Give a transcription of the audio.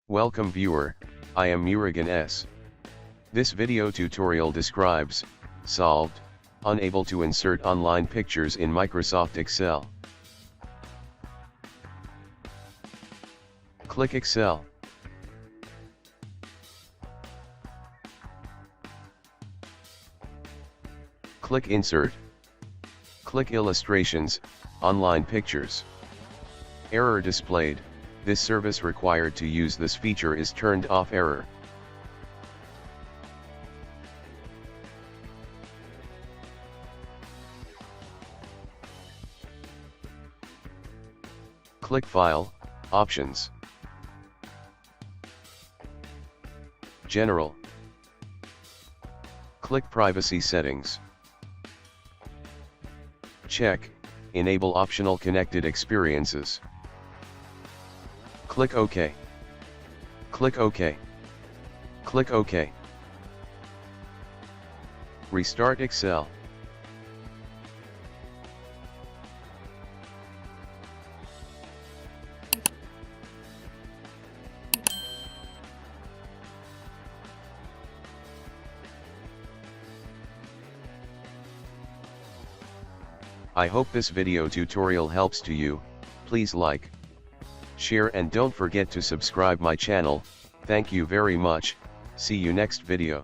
Welcome viewer, I am Murugan S. This video tutorial describes, solved, unable to insert online pictures in Microsoft Excel. Click Excel. Click Insert. Click Illustrations, Online Pictures. Error displayed. This service required to use this feature is turned off. Error. Click File, Options. General. Click Privacy Settings. Check, Enable Optional Connected Experiences. Click OK. Click OK. Click OK. Restart Excel. I hope this video tutorial helps to you. Please like, share and don't forget to subscribe my channel. Thank you very much. See you next video.